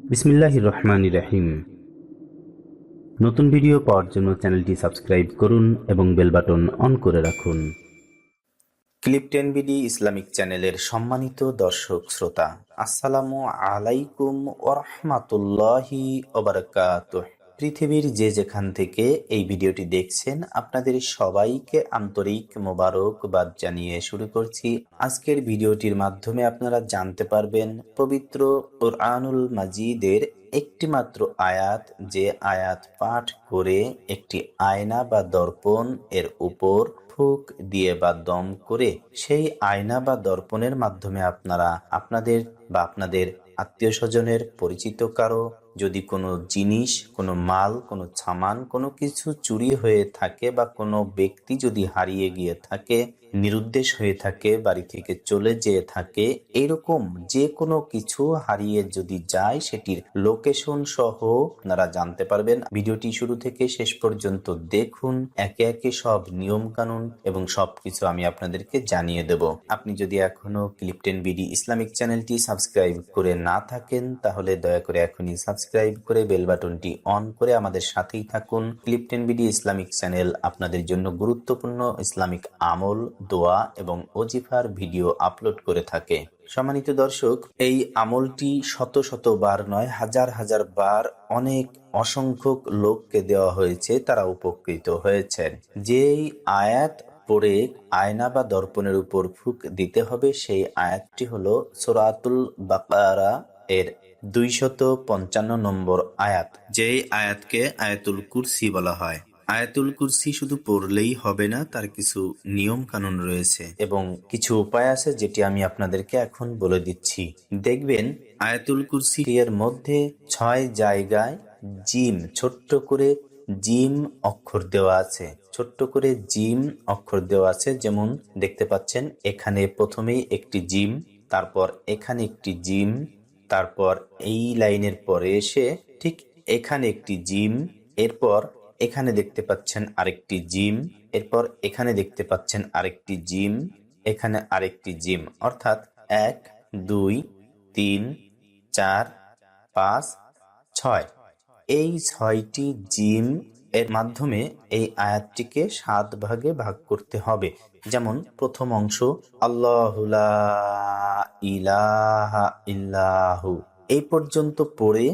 বিসমিল্লাহির রহমানির রহিম। নতুন ভিডিও পাওয়ার জন্য চ্যানেলটি সাবস্ক্রাইব করুন এবং বেল বাটন অন করে রাখুন। ক্লিপ 10 বিডি ইসলামিক চ্যানেলের সম্মানিত দর্শক শ্রোতা, আসসালামু আলাইকুম ওয়া রাহমাতুল্লাহি ওয়া বারাকাতুহু। পৃথিবীর যে যেখান থেকে এই ভিডিওটি দেখছেন, আপনাদের সবাইকে আন্তরিক মোবারকবাদ জানিয়ে শুরু করছি। আজকের ভিডিওটির মাধ্যমে আপনারা জানতে পারবেন পবিত্র কুরআনুল মাজিদের একটি মাত্র আয়াত, যে আয়াত পাঠ করে একটি আয়না বা দর্পণ এর উপর ফুঁক দিয়ে বা দম করে সেই আয়না বা দর্পণের মাধ্যমে আপনারা আপনাদের বা আপনাদের আত্মীয় স্বজনের পরিচিত কারো যদি কোনো জিনিস, কোনো মাল, কোনো সামান, কোনো কিছু চুরি হয়ে থাকে বা কোনো ব্যক্তি যদি হারিয়ে গিয়ে থাকে, নিরুদ্দেশ হয়ে থাকে, বাড়ি থেকে চলে যেয়ে থাকে, এরকম যে কোনো কিছু হারিয়ে যদি যায়, সেটির লোকেশন সহ আপনারা জানতে পারবেন। ভিডিওটি শুরু থেকে শেষ পর্যন্ত দেখুন, একে একে সব নিয়ম কানুন এবং সবকিছু আমি আপনাদেরকে জানিয়ে দেব। আপনি যদি এখনো ক্লিপ 10 বিডি ইসলামিক চ্যানেলটি সাবস্ক্রাইব করে না থাকেন, তাহলে দয়া করে এখনই সাবস্ক্রাইব করে বেল বাটনটি অন করে আমাদের সাথেই থাকুন। ক্লিপ 10 বিডি ইসলামিক চ্যানেল আপনাদের জন্য গুরুত্বপূর্ণ ইসলামিক আমল, দোয়া এবং ওজিফার ভিডিও আপলোড করে থাকে। সম্মানিত দর্শক, এই আমলটি শত শত বার নয়, হাজার হাজার বার অনেক অসংখ্য লোককে দেওয়া হয়েছে, তারা উপকৃত হয়েছেন। যেই আয়াত পড়ে আয়না বা দর্পণের উপর ফুঁক দিতে হবে, সেই আয়াতটি হলো সূরাতুল বাকারা এর 255 নম্বর আয়াত, যেই আয়াতকে আয়াতুল কুরসি বলা হয়। আয়াতুল কুরসি শুধু পড়লেই হবে না, তার কিছু নিয়ম কানুন রয়েছে এবং কিছু উপায় আছে, যেটি আমি আপনাদেরকে এখন বলে দিচ্ছি। দেখবেন আয়াতুল কুরসি এর মধ্যে 6 জায়গায় জিম, ছোট্ট করে জিম অক্ষর দেওয়া আছে, ছোট্ট করে জিম অক্ষর দেওয়া আছে। যেমন দেখতে পাচ্ছেন, এখানে প্রথমেই একটি জিম, তারপর এখানে একটি জিম, তারপর এই লাইনের পরে এসে ঠিক এখানে একটি জিম, এরপর এখানে দেখতে পাচ্ছেন আরেকটি জিম, এরপর এখানে দেখতে পাচ্ছেন আরেকটি জিম, এখানে আরেকটি জিম, অর্থাৎ 1 2 3 4 5 6। এই 6টি জিম এর মাধ্যমে এই আয়াতটিকে 7 ভাগে ভাগ করতে হবে। যেমন প্রথম অংশ আল্লাহু লা ইলাহা ইল্লাহু, এই পর্যন্ত পড়ে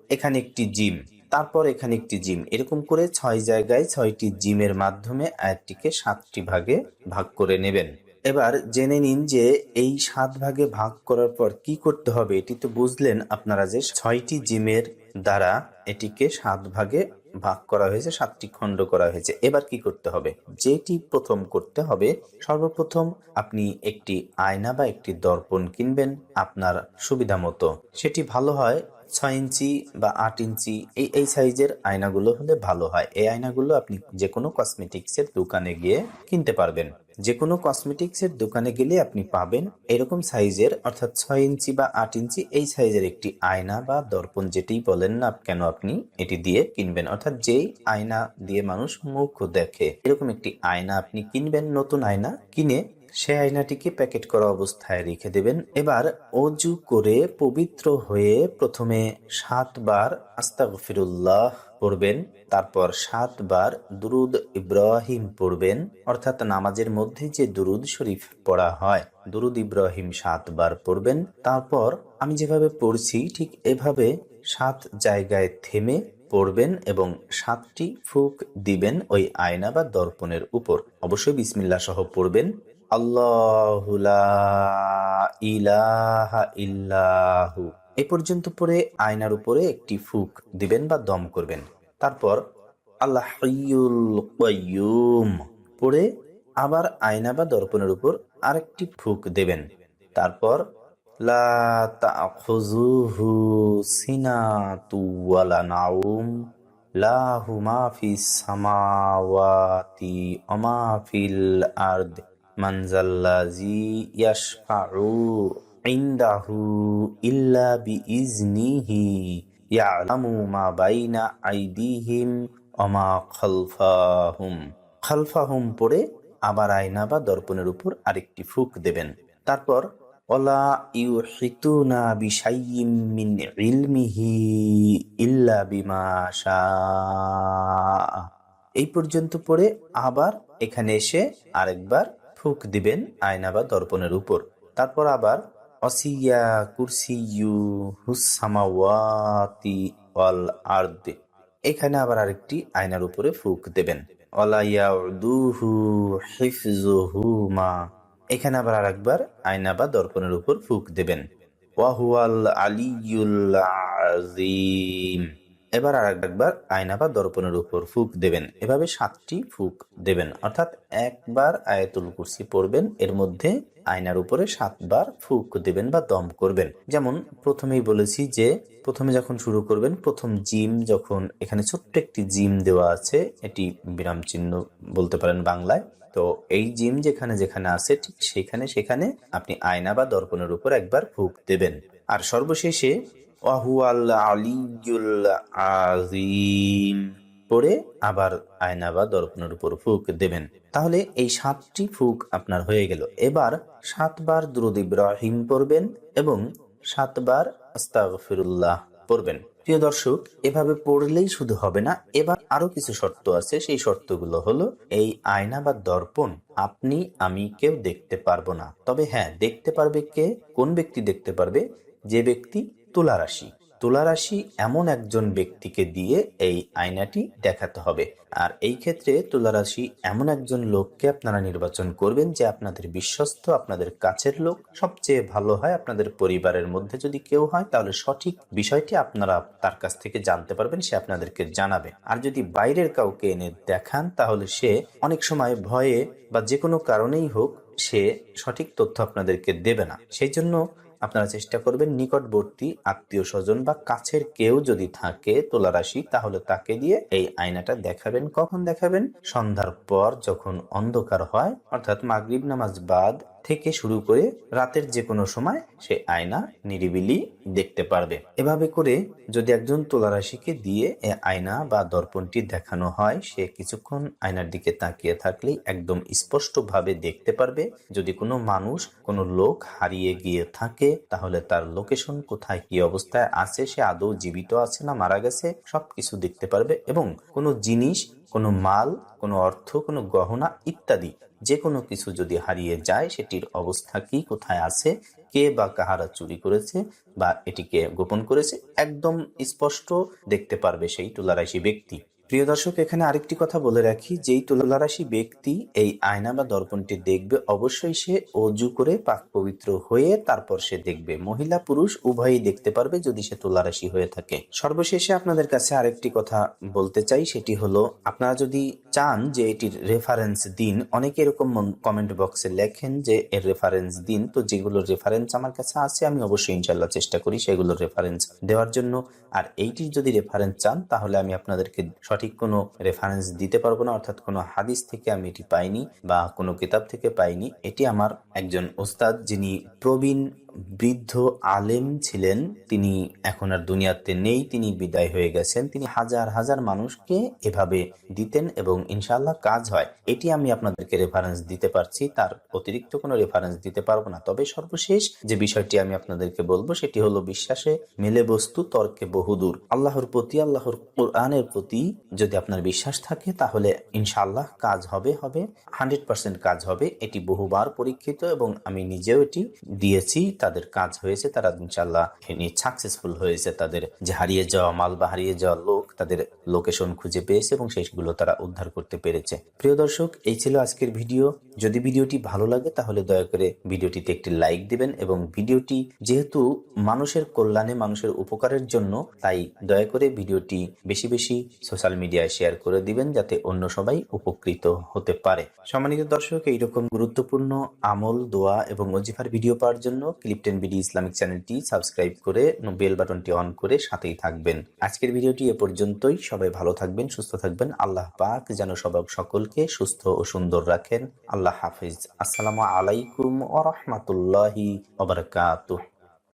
এখানে একটি জিম, তারপর এখানে একটি জিম, এরকম করে 6 জায়গায় 6টি জিমের মাধ্যমে আয়াতটিকে 7টি ভাগে ভাগ করে নেবেন। এবার জেনে নিন যে এই 7 ভাগে ভাগ করার পর কি করতে হবে। এটি তো বুঝলেন আপনারা যে 6টি জিমের দ্বারা এটিকে 7 ভাগে ভাগ করা হয়েছে, 7টি খণ্ড করা হয়েছে। এবার কি করতে হবে? যেটি প্রথম করতে হবে, সর্বপ্রথম আপনি একটি আয়না বা একটি দর্পণ কিনবেন আপনার সুবিধা মতো। সেটি ভালো হয় 6 ইঞ্চি বা 8 ইঞ্চি, এই সাইজের আয়নাগুলো হলে ভালো হয়। এই আয়নাগুলো আপনি যে কোনো কসমেটিক্সের দোকানে গিয়ে কিনতে পারবেন। যে কোনো কসমেটিক্সের দোকানে গেলে আপনি পাবেন এরকম সাইজের, অর্থাৎ 6 ইঞ্চি বা 8 ইঞ্চি এই সাইজের একটি আয়না বা দর্পণ, যেটি বলেন না কেন, আপনি এটি দিয়ে কিনবেন। অর্থাৎ যেই আয়না দিয়ে মানুষ মুখ দেখে, এরকম একটি আয়না আপনি কিনবেন। নতুন আয়না কিনে সে আয়নাটিকে প্যাকেট করা অবস্থায় রেখে দেবেন। এবার অজু করে পবিত্র হয়ে প্রথমে 7 বার আস্তাগফিরুল্লাহ পড়বেন, তারপর 7 বার দুরুদ ইব্রাহিম পড়বেন। অর্থাৎ নামাজের মধ্যে যে দুরুদ শরীফ পড়া হয়, দুরুদ ইব্রাহিম 7 বার পড়বেন। তারপর আমি যেভাবে পড়ছি ঠিক এভাবে 7 জায়গায় থেমে পড়বেন এবং 7টি ফুঁক দিবেন ওই আয়না বা দর্পণের উপর। অবশ্যই বিসমিল্লাহ সহ পড়বেন। আল্লাহু লা ইলাহা ইল্লাহু, এ পর্যন্ত পড়ে আয়নার উপরে একটি ফুঁক দিবেন বা দম করবেন। তারপর আল হাইয়ুল কাইয়ুম পড়ে আবার আয়না বা দর্পণের উপর আরেকটি ফুঁক দেবেন। তারপর লা তাখুযুহু সিনাতু ওয়ালা নাউম লাহু মা ফিস সামাওয়াতি ওয়া মা ফিল আরদ মানজাল্লাযী ইয়াশফাউ ইনদাহু ইল্লা বিইজনিহি ইয়ালামু মা বাইনা আইদিহিম ওয়া মা খালফাহুম। খালফাহুম পড়ে আবার আয়না বা দর্পণের উপর আরেকটি ফুঁক দেবেন। তারপর ওয়ালা ইউহিতুনা বিশাইয়্যিম মিন ইলমিহি ইল্লা বিমা শাআ। এই পর্যন্ত পড়ে আবার এখানে এসে আরেকবার ফুঁক দিবেন আয়না বা দর্পণের উপর। তারপর আবার অসিয়া কুরসিয়্যুহুস সামাওয়াতি ওয়াল আরদ, এখানে আবার আরেকটি আয়নার উপরে ফুঁক দেবেন। ওয়ালা ইয়াউদুহু হিফযুহুমা, এখানে আবার আরেকবার আয়না বা দর্পণের উপর ফুঁক দেবেন। ওয়াহুয়াল আলিয়্যুল আযীম, এবার আরেকবার আয়না বা দর্পণের উপর ফুঁক দেবেন। এভাবে 7টি ফুঁক দেবেন, অর্থাৎ একবার আয়াতুল কুরসি পড়বেন, এর মধ্যে আয়নার উপরে 7 বার ফুঁক দেবেন বা দম করবেন। যেমন প্রথমেই বলেছি যে প্রথমে যখন শুরু করবেন, প্রথম জিম যখন, এখানে ছোট্ট একটি জিম দেওয়া আছে, এটি বিরাম চিহ্ন বলতে পারেন বাংলায়। তো এই জিম যেখানে যেখানে আছে ঠিক সেখানে আপনি আয়না বা দর্পণের উপর একবার ফুঁক দেবেন। আর সর্বশেষে ওয়াহুয়াল আলিয়্যুল আযীম পড়ে আবার আয়না বা দর্পণের উপর ফুঁক দেবেন। তাহলে এই 7টি ফুঁক আপনার হয়ে গেল। এবার 7 বার দুরূদ ইব্রাহিম পড়বেন এবং 7 বার আস্তাগফিরুল্লাহ পড়বেন। প্রিয় দর্শক, এভাবে পড়লেই শুধু হবে না, এবার আরো কিছু শর্ত আছে। সেই শর্তগুলো হলো, এই আয়না বা দর্পণ আপনি আমি কেউ দেখতে পারবো না। তবে হ্যাঁ, দেখতে পারবে কে? কোন ব্যক্তি দেখতে পারবে? যে ব্যক্তি তুলা রাশি। তুলা রাশি এমন একজন ব্যক্তিকে দিয়ে এই আয়নাটি দেখাতে হবে। আর এই ক্ষেত্রে তুলা রাশি এমন একজন লোককে আপনারা নির্বাচন করবেন যে আপনাদের বিশ্বস্ত, আপনাদের কাছের লোক। সবচেয়ে ভালো হয় আপনাদের পরিবারের মধ্যে যদি কেউ হয়, তাহলে সঠিক বিষয়টি আপনারা তার কাছ থেকে জানতে পারবেন, সে আপনাদেরকে জানাবে। আর যদি বাইরের কাউকে এনে দেখান, তাহলে সে অনেক সময় ভয়ে বা যে কোনো কারণেই হোক সে সঠিক তথ্য আপনাদেরকে দেবে না। সেই জন্য আপনারা চেষ্টা করবেন নিকটবর্তী আত্মীয় স্বজন বা কাছের কেউ যদি থাকে তুলা রাশি, তাহলে তাকে দিয়ে এই আয়নাটা দেখাবেন। কখন দেখাবেন? সন্ধ্যার পর যখন অন্ধকার হয়, অর্থাৎ মাগরিব নামাজ বাদ থেকে শুরু করে রাতের যে কোনো সময় সে আয়না নিরিবিলি দেখতে পারবে। এভাবে করে যদি একজন তুলা রাশিকে দিয়ে আয়না বা দর্পণটি দেখানো হয়, সে কিছুক্ষণ আয়নার দিকে তাকিয়ে থাকলেই একদম স্পষ্টভাবে দেখতে পারবে। যদি কোনো মানুষ, কোনো লোক হারিয়ে গিয়ে থাকে, তাহলে তার লোকেশন কোথায়, কি অবস্থায় আছে, সে আদৌ জীবিত আছে না মারা গেছে, সবকিছু দেখতে পারবে। এবং কোনো জিনিস, কোনো মাল, কোনো অর্থ, কোনো গহনা ইত্যাদি যে কোনো কিছু যদি হারিয়ে যায়, সেটির অবস্থা কি, কোথায় আছে, কে বা কাহারা চুরি করেছে বা এটিকে গোপন করেছে, একদম স্পষ্ট দেখতে পারবে সেই তুলারাশি ব্যক্তি। প্রিয় দর্শক, এখানে আরেকটি কথা বলে রাখি, যেই তুলারাশি ব্যক্তি এই আয়না বা দর্পণটি দেখবে, অবশ্যই সে অজু করে পাক পবিত্র হয়ে তারপর সে দেখবে। মহিলা পুরুষ উভয়ই দেখতে পারবে যদি সে তুলারাশি হয়ে থাকে। সর্বশেষে আপনাদের কাছে আরেকটি কথা বলতে চাই, সেটি হলো, আপনারা যদি চান যে এটির রেফারেন্স দিন, অনেকে এরকম কমেন্ট বক্সে লেখেন যে এর রেফারেন্স দিন। তো যেগুলোর রেফারেন্স আমার কাছে আছে, আমি অবশ্যই ইনশাল্লাহ চেষ্টা করি সেগুলোর রেফারেন্স দেওয়ার জন্য। আর এইটির যদি রেফারেন্স চান, তাহলে আমি আপনাদেরকে সঠিক কোনো রেফারেন্স দিতে পারবো না, অর্থাৎ কোনো হাদিস থেকে আমি এটি পাইনি বা কোনো কিতাব থেকে পাইনি। এটি আমার একজন ওস্তাদ, যিনি প্রবীণ বৃদ্ধ আলেম ছিলেন, তিনি এখন আর দুনিয়াতে নেই, তিনি বিদায় হয়ে গেছেন। তিনি হাজার হাজার মানুষকে এভাবে দিতেন এবং ইনশাআল্লাহ কাজ হয়। এটি আমি আপনাদেরকে রেফারেন্স দিতে পারছি, তার অতিরিক্ত কোনো রেফারেন্স দিতে পারবো না। তবে সর্বশেষ যে বিষয়টি আমি আপনাদেরকে বলবো, সেটি হলো, বিশ্বাসে মেলে বস্তু, তর্কে বহুদূর। আল্লাহর প্রতি, আল্লাহর কোরআনের প্রতি যদি আপনার বিশ্বাস থাকে, তাহলে ইনশাআল্লাহ কাজ হবে 100% কাজ হবে। এটি বহুবার পরীক্ষিত এবং আমি নিজেও এটি দিয়েছি, তাদের কাজ হয়েছে, তারা ইনশাআল্লাহ সাকসেসফুল হয়েছে। তাদের যে হারিয়ে যাওয়া মাল বা হারিয়ে যাওয়া লোক, তাদের লোকেশন খুঁজে পেয়েছে এবং সেইগুলো তারা উদ্ধার করতে পেরেছে। প্রিয় দর্শক, এই ছিল আজকের ভিডিও। যদি ভিডিওটি ভালো লাগে, তাহলে দয়া করে ভিডিওটিতে একটি লাইক দিবেন এবং ভিডিওটি যেহেতু মানুষের কল্যাণে, মানুষের উপকারের জন্য, তাই দয়া করে ভিডিওটি বেশি বেশি সোশ্যাল মিডিয়ায় শেয়ার করে দিবেন, যাতে অন্য সবাই উপকৃত হতে পারে। সম্মানিত দর্শক, এইরকম গুরুত্বপূর্ণ আমল, দোয়া এবং ওজিফার ভিডিও পাওয়ার জন্য ক্লিপটেন বিডি ইসলামিক চ্যানেলটি সাবস্ক্রাইব করে বেল বাটনটি অন করে সাথেই থাকবেন। আজকের ভিডিওটি এ পর্যন্তই। সবাই ভালো থাকবেন, সুস্থ থাকবেন। আল্লাহ পাক যেন সকলকে সুস্থ ও সুন্দর রাখেন। আল্লাহ হাফিজ। আসসালামু আলাইকুম ওয়া রাহমাতুল্লাহি ওয়া বারাকাতুহু।